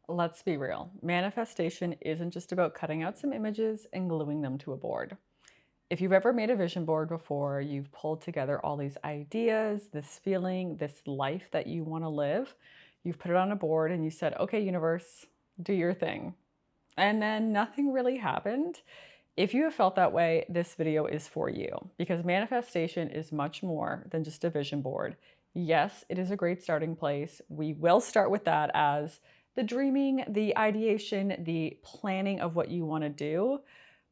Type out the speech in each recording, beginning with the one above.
Let's be real. Manifestation isn't just about cutting out some images and gluing them to a board. If you've ever made a vision board before, you've pulled together all these ideas, this feeling, this life that you want to live. You've put it on a board and you said, okay, universe, do your thing. And then nothing really happened. If you have felt that way, this video is for you because manifestation is much more than just a vision board. Yes, it is a great starting place. We will start with that as the dreaming, the ideation, the planning of what you want to do,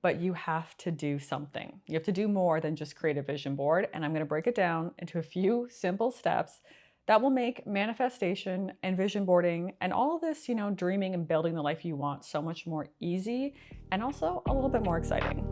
but you have to do something. You have to do more than just create a vision board. And I'm going to break it down into a few simple steps that will make manifestation and vision boarding and all of this, dreaming and building the life you want so much more easy and also a little bit more exciting.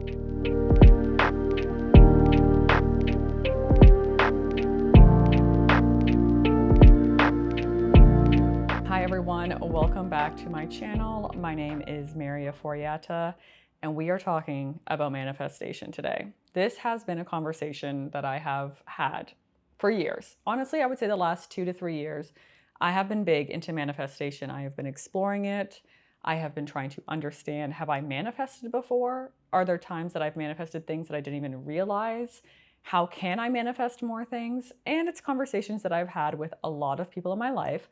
Hi everyone, welcome back to my channel. My name is Ofori-Attah, and we are talking about manifestation today. This has been a conversation that I have had for years. Honestly, I would say the last 2 to 3 years, I have been big into manifestation. I have been exploring it. I have been trying to understand, have I manifested before? Are there times that I've manifested things that I didn't even realize? How can I manifest more things? And it's conversations that I've had with a lot of people in my life,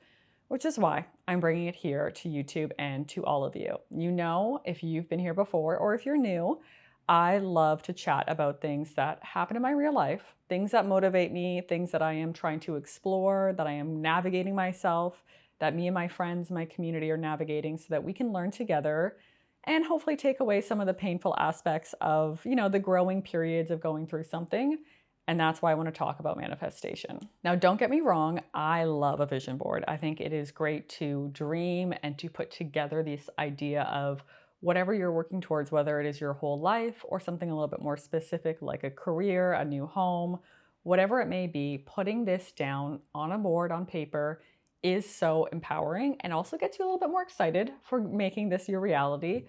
which is why I'm bringing it here to YouTube and to all of you. You know, if you've been here before or if you're new, I love to chat about things that happen in my real life, things that motivate me, things that I am trying to explore, that I am navigating myself, that me and my friends, my community are navigating so that we can learn together and hopefully take away some of the painful aspects of, the growing periods of going through something. And that's why I want to talk about manifestation. Now, don't get me wrong, I love a vision board. I think it is great to dream and to put together this idea of whatever you're working towards, whether it is your whole life or something a little bit more specific like a career, a new home, whatever it may be, putting this down on a board, on paper, is so empowering and also gets you a little bit more excited for making this your reality.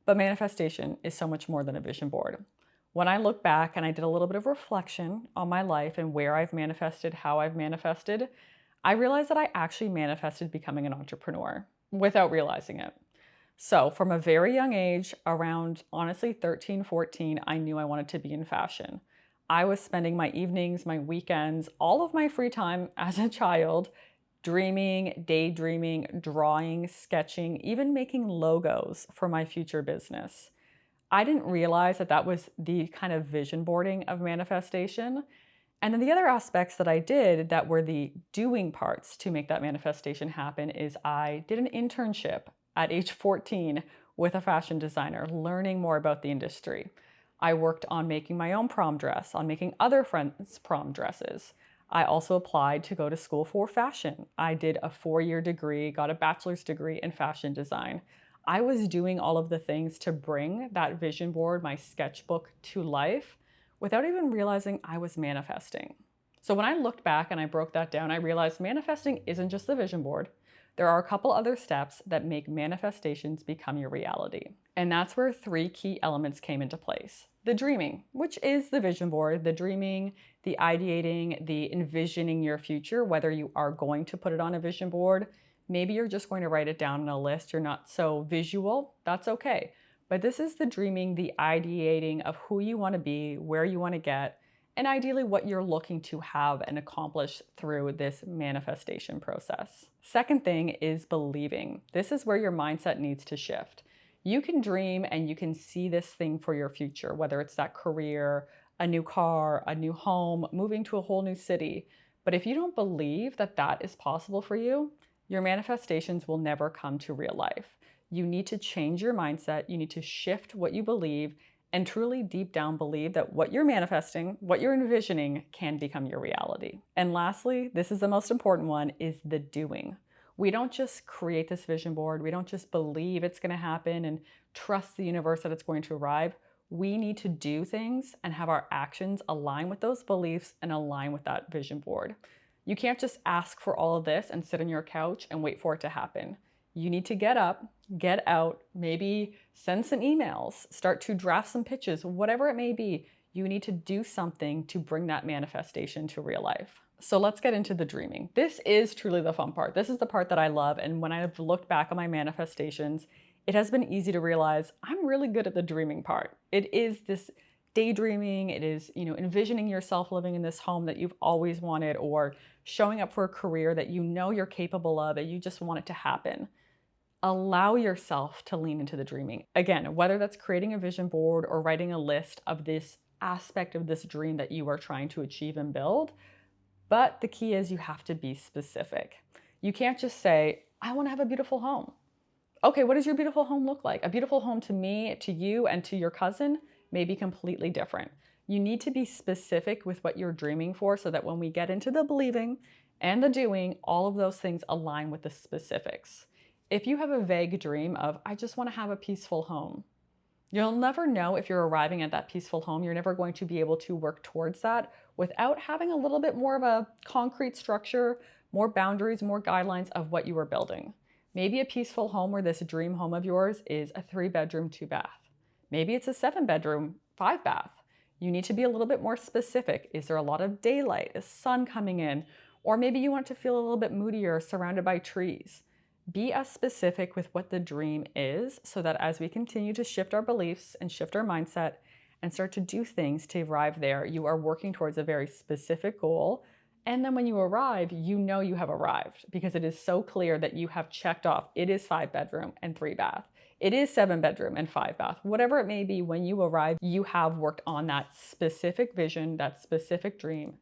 But manifestation is so much more than a vision board. When I look back and I did a little bit of reflection on my life and where I've manifested, how I've manifested, I realized that I actually manifested becoming an entrepreneur without realizing it. So from a very young age, around honestly 13, 14, I knew I wanted to be in fashion. I was spending my evenings, my weekends, all of my free time as a child, dreaming, daydreaming, drawing, sketching, even making logos for my future business. I didn't realize that that was the kind of vision boarding of manifestation. And then the other aspects that I did that were the doing parts to make that manifestation happen is I did an internship at age 14 with a fashion designer, learning more about the industry. I worked on making my own prom dress, on making other friends' prom dresses. I also applied to go to school for fashion. I did a 4-year degree, got a bachelor's degree in fashion design. I was doing all of the things to bring that vision board, my sketchbook, to life without even realizing I was manifesting. So when I looked back and I broke that down, I realized manifesting isn't just the vision board. There are a couple other steps that make manifestations become your reality. And that's where 3 key elements came into place. The dreaming, which is the vision board, the dreaming, the ideating, the envisioning your future, whether you are going to put it on a vision board. Maybe you're just going to write it down on a list. You're not so visual. That's okay. But this is the dreaming, the ideating of who you want to be, where you want to get, and ideally what you're looking to have and accomplish through this manifestation process. Second thing is believing. This is where your mindset needs to shift. You can dream and you can see this thing for your future, whether it's that career, a new car, a new home, moving to a whole new city. But if you don't believe that that is possible for you, your manifestations will never come to real life. You need to change your mindset. You need to shift what you believe and truly deep down believe that what you're manifesting, what you're envisioning can become your reality. And lastly, this is the most important one, is the doing. We don't just create this vision board. We don't just believe it's going to happen and trust the universe that it's going to arrive. We need to do things and have our actions align with those beliefs and align with that vision board. You can't just ask for all of this and sit on your couch and wait for it to happen. You need to get up, get out, maybe send some emails, start to draft some pitches, whatever it may be. You need to do something to bring that manifestation to real life. So let's get into the dreaming. This is truly the fun part. This is the part that I love. And when I've looked back on my manifestations, it has been easy to realize I'm really good at the dreaming part. It is this daydreaming. It is, envisioning yourself living in this home that you've always wanted, or showing up for a career that you know you're capable of and you just want it to happen. Allow yourself to lean into the dreaming. Again, whether that's creating a vision board or writing a list of this aspect of this dream that you are trying to achieve and build. But the key is you have to be specific. You can't just say, I want to have a beautiful home. Okay, what does your beautiful home look like? A beautiful home to me, to you, and to your cousin may be completely different. You need to be specific with what you're dreaming for so that when we get into the believing and the doing, all of those things align with the specifics. If you have a vague dream of, I just want to have a peaceful home, you'll never know if you're arriving at that peaceful home. You're never going to be able to work towards that without having a little bit more of a concrete structure, more boundaries, more guidelines of what you are building. Maybe a peaceful home where this dream home of yours is a 3-bedroom, 2-bath. Maybe it's a 7-bedroom, 5-bath. You need to be a little bit more specific. Is there a lot of daylight? Is sun coming in? Or maybe you want to feel a little bit moodier, surrounded by trees. Be as specific with what the dream is so that as we continue to shift our beliefs and shift our mindset and start to do things to arrive there, you are working towards a very specific goal. And then when you arrive, you know you have arrived because it is so clear that you have checked off it is 5-bedroom and 3-bath. It is 7-bedroom and 5-bath. Whatever it may be, when you arrive, you have worked on that specific vision, that specific dream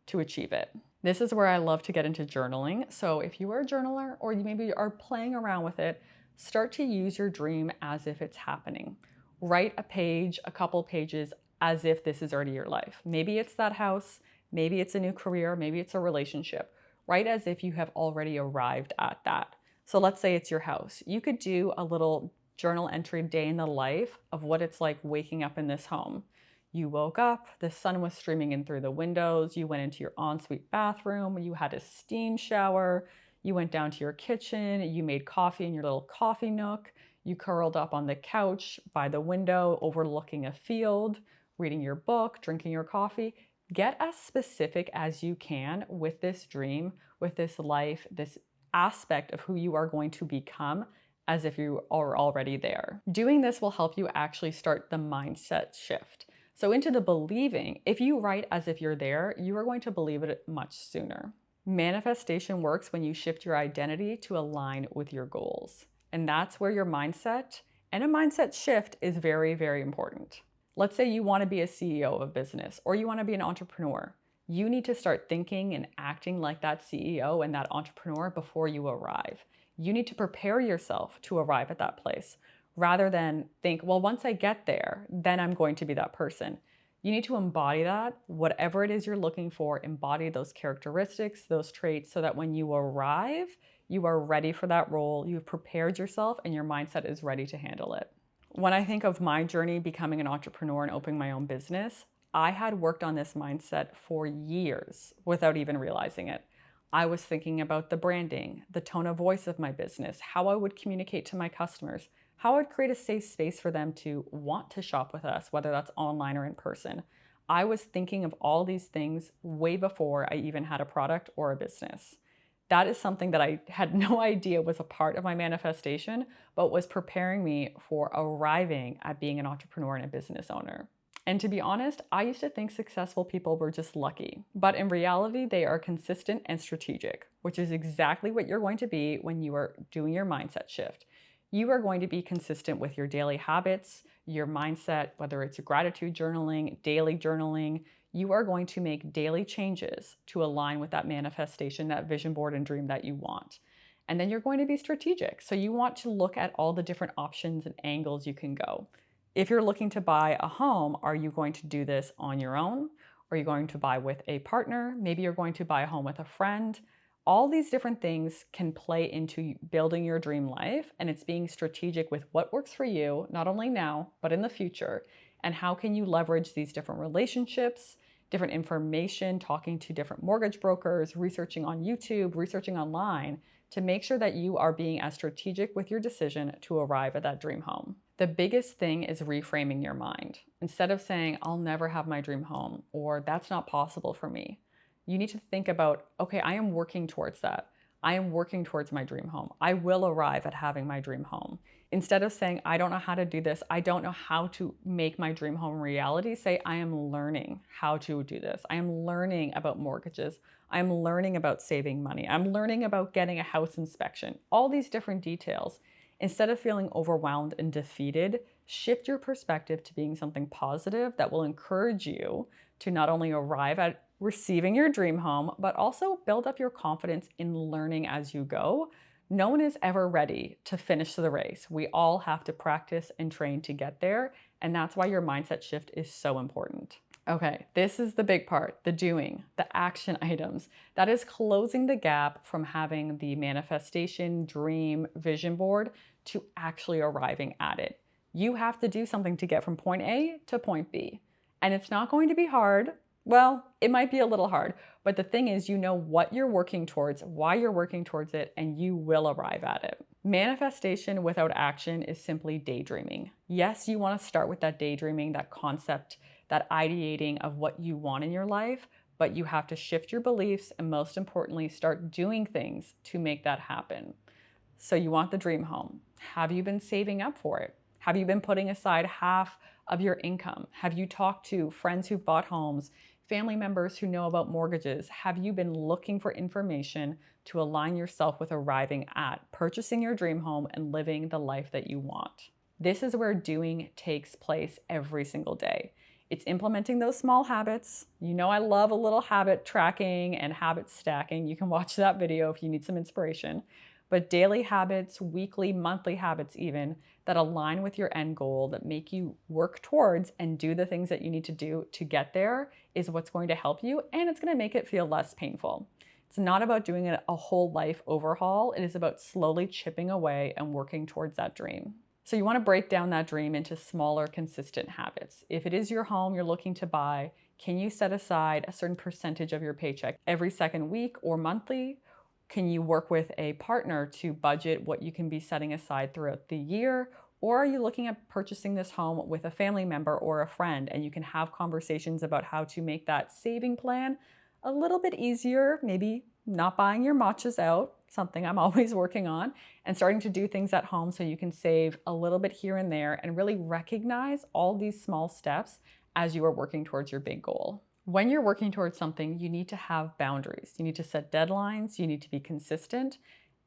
to achieve it. This is where I love to get into journaling. So if you are a journaler or you maybe are playing around with it, start to use your dream as if it's happening. Write a page, a couple pages, as if this is already your life. Maybe it's that house, maybe it's a new career, maybe it's a relationship. Write as if you have already arrived at that. So let's say it's your house. You could do a little journal entry day in the life of what it's like waking up in this home. You woke up, the sun was streaming in through the windows, you went into your ensuite bathroom, you had a steam shower, you went down to your kitchen, you made coffee in your little coffee nook, you curled up on the couch by the window overlooking a field, reading your book, drinking your coffee. Get as specific as you can with this dream, with this life, this aspect of who you are going to become, as if you are already there. Doing this will help you actually start the mindset shift. So into the believing, if you write as if you're there, you are going to believe it much sooner. Manifestation works when you shift your identity to align with your goals. And that's where your mindset and a mindset shift is very, very important. Let's say you want to be a CEO of a business or you want to be an entrepreneur. You need to start thinking and acting like that CEO and that entrepreneur before you arrive. You need to prepare yourself to arrive at that place, rather than think, well, once I get there, then I'm going to be that person. You need to embody that, whatever it is you're looking for, embody those characteristics, those traits, so that when you arrive, you are ready for that role, you've prepared yourself, and your mindset is ready to handle it. When I think of my journey becoming an entrepreneur and opening my own business, I had worked on this mindset for years without even realizing it. I was thinking about the branding, the tone of voice of my business, how I would communicate to my customers, how I would create a safe space for them to want to shop with us, whether that's online or in person. I was thinking of all these things way before I even had a product or a business. That is something that I had no idea was a part of my manifestation, but was preparing me for arriving at being an entrepreneur and a business owner. And to be honest, I used to think successful people were just lucky. But in reality, they are consistent and strategic, which is exactly what you're going to be when you are doing your mindset shift. You are going to be consistent with your daily habits, your mindset, whether it's gratitude journaling, daily journaling. You are going to make daily changes to align with that manifestation, that vision board and dream that you want. And then you're going to be strategic. So you want to look at all the different options and angles you can go. If you're looking to buy a home, are you going to do this on your own? Are you going to buy with a partner? Maybe you're going to buy a home with a friend. All these different things can play into building your dream life, and it's being strategic with what works for you, not only now, but in the future, and how can you leverage these different relationships, different information, talking to different mortgage brokers, researching on YouTube, researching online, to make sure that you are being as strategic with your decision to arrive at that dream home. The biggest thing is reframing your mind. Instead of saying, I'll never have my dream home, or that's not possible for me, You need to think about, okay, I am working towards that. I am working towards my dream home. I will arrive at having my dream home. Instead of saying, I don't know how to do this, I don't know how to make my dream home reality, say, I am learning how to do this. I am learning about mortgages. I'm learning about saving money. I'm learning about getting a house inspection. All these different details. Instead of feeling overwhelmed and defeated, shift your perspective to being something positive that will encourage you to not only arrive at receiving your dream home, but also build up your confidence in learning as you go. No one is ever ready to finish the race. We all have to practice and train to get there, and that's why your mindset shift is so important. Okay, this is the big part, the doing, the action items. That is closing the gap from having the manifestation, dream, vision board to actually arriving at it. You have to do something to get from point A to point B. And it's not going to be hard. Well, it might be a little hard, but the thing is, you know what you're working towards, why you're working towards it, and you will arrive at it. Manifestation without action is simply daydreaming. Yes, you want to start with that daydreaming, that concept, that ideating of what you want in your life, but you have to shift your beliefs and most importantly, start doing things to make that happen. So you want the dream home. Have you been saving up for it? Have you been putting aside half of your income? Have you talked to friends who've bought homes, family members who know about mortgages? Have you been looking for information to align yourself with arriving at purchasing your dream home and living the life that you want? This is where doing takes place every single day. It's implementing those small habits. You know, I love a little habit tracking and habit stacking. You can watch that video if you need some inspiration. But daily habits, weekly, monthly habits even, that align with your end goal, that make you work towards and do the things that you need to do to get there is what's going to help you, and it's going to make it feel less painful. It's not about doing a whole life overhaul. It is about slowly chipping away and working towards that dream. So you want to break down that dream into smaller, consistent habits. If it is your home you're looking to buy, can you set aside a certain percentage of your paycheck every second week or monthly? Can you work with a partner to budget what you can be setting aside throughout the year? Or are you looking at purchasing this home with a family member or a friend, and you can have conversations about how to make that saving plan a little bit easier, maybe not buying your matchas out, something I'm always working on, and starting to do things at home so you can save a little bit here and there and really recognize all these small steps as you are working towards your big goal. When you're working towards something, you need to have boundaries. You need to set deadlines. You need to be consistent.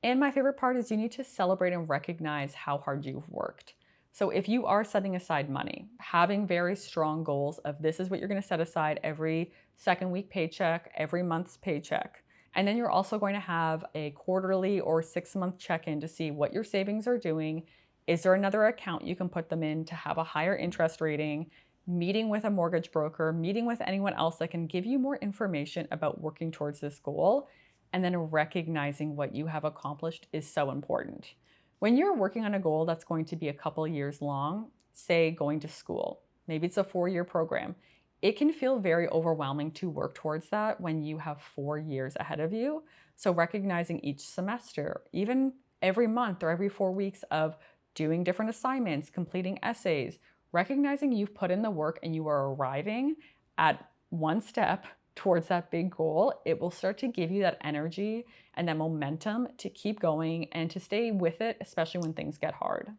And my favorite part is you need to celebrate and recognize how hard you've worked. So if you are setting aside money, having very strong goals of this is what you're going to set aside every second week paycheck, every month's paycheck. And then you're also going to have a quarterly or 6-month check-in to see what your savings are doing. Is there another account you can put them in to have a higher interest rating? Meeting with a mortgage broker, meeting with anyone else that can give you more information about working towards this goal, and then recognizing what you have accomplished is so important. When you're working on a goal that's going to be a couple years long, say going to school, maybe it's a 4-year program, it can feel very overwhelming to work towards that when you have 4 years ahead of you. So recognizing each semester, even every month or every 4 weeks of doing different assignments, completing essays, recognizing you've put in the work and you are arriving at one step towards that big goal, it will start to give you that energy and that momentum to keep going and to stay with it, especially when things get hard.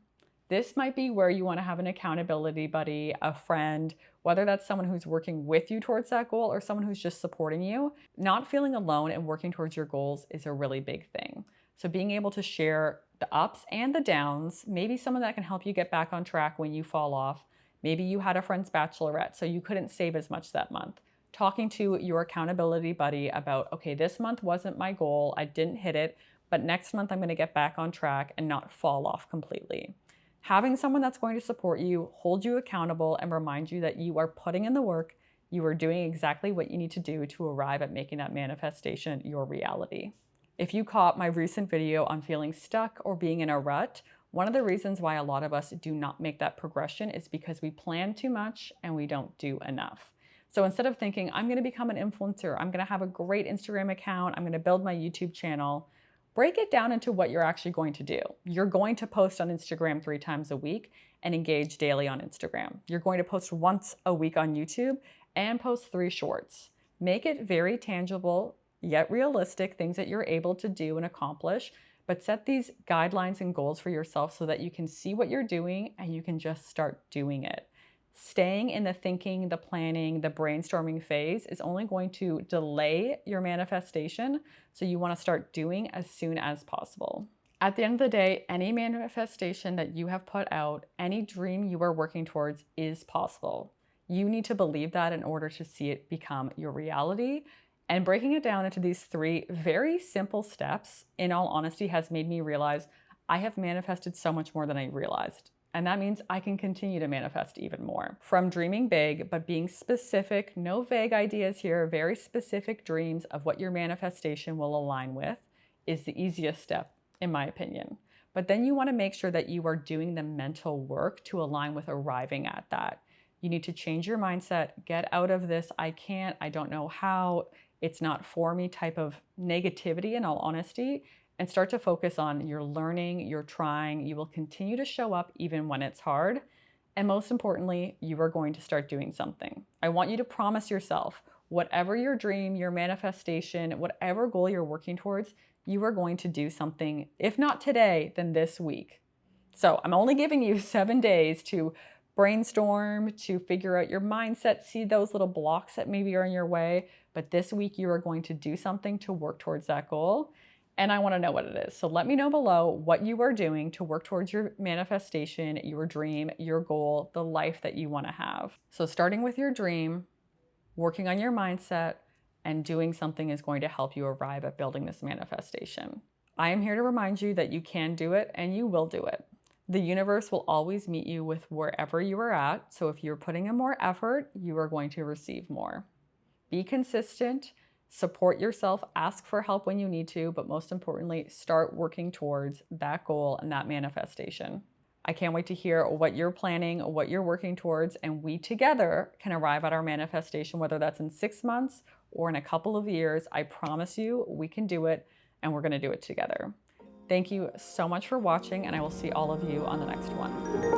This might be where you want to have an accountability buddy, a friend, whether that's someone who's working with you towards that goal or someone who's just supporting you. Not feeling alone and working towards your goals is a really big thing. So being able to share the ups and the downs, maybe someone that can help you get back on track when you fall off. Maybe you had a friend's bachelorette, so you couldn't save as much that month. Talking to your accountability buddy about, okay, this month wasn't my goal, I didn't hit it, but next month I'm going to get back on track and not fall off completely. Having someone that's going to support you, hold you accountable, and remind you that you are putting in the work, you are doing exactly what you need to do to arrive at making that manifestation your reality. If you caught my recent video on feeling stuck or being in a rut, one of the reasons why a lot of us do not make that progression is because we plan too much and we don't do enough. So instead of thinking, I'm going to become an influencer, I'm going to have a great Instagram account, I'm going to build my YouTube channel, break it down into what you're actually going to do. You're going to post on Instagram 3 times a week and engage daily on Instagram. You're going to post once a week on YouTube and post 3 shorts. Make it very tangible, yet realistic, things that you're able to do and accomplish, but set these guidelines and goals for yourself so that you can see what you're doing and you can just start doing it. Staying in the thinking, the planning, the brainstorming phase is only going to delay your manifestation, so you want to start doing as soon as possible. At the end of the day, any manifestation that you have put out, any dream you are working towards is possible. You need to believe that in order to see it become your reality. And breaking it down into these 3 very simple steps, in all honesty, has made me realize I have manifested so much more than I realized. And that means I can continue to manifest even more. From dreaming big, but being specific, no vague ideas here, very specific dreams of what your manifestation will align with is the easiest step, in my opinion. But then you want to make sure that you are doing the mental work to align with arriving at that. You need to change your mindset, get out of this I can't, I don't know how, it's not for me type of negativity, in all honesty, and start to focus on you're learning, you're trying, you will continue to show up even when it's hard. And most importantly, you are going to start doing something. I want you to promise yourself, whatever your dream, your manifestation, whatever goal you're working towards, you are going to do something, if not today, then this week. So I'm only giving you 7 days to brainstorm, to figure out your mindset, see those little blocks that maybe are in your way. But this week you are going to do something to work towards that goal. And I want to know what it is. So let me know below what you are doing to work towards your manifestation, your dream, your goal, the life that you want to have. So starting with your dream, working on your mindset, and doing something is going to help you arrive at building this manifestation. I am here to remind you that you can do it and you will do it. The universe will always meet you with wherever you are at. So if you're putting in more effort, you are going to receive more. Be consistent. Support yourself, ask for help when you need to, but most importantly, start working towards that goal and that manifestation. I can't wait to hear what you're planning, what you're working towards, and we together can arrive at our manifestation, whether that's in 6 months or in a couple of years. I promise you we can do it, and we're going to do it together. Thank you so much for watching, and I will see all of you on the next one.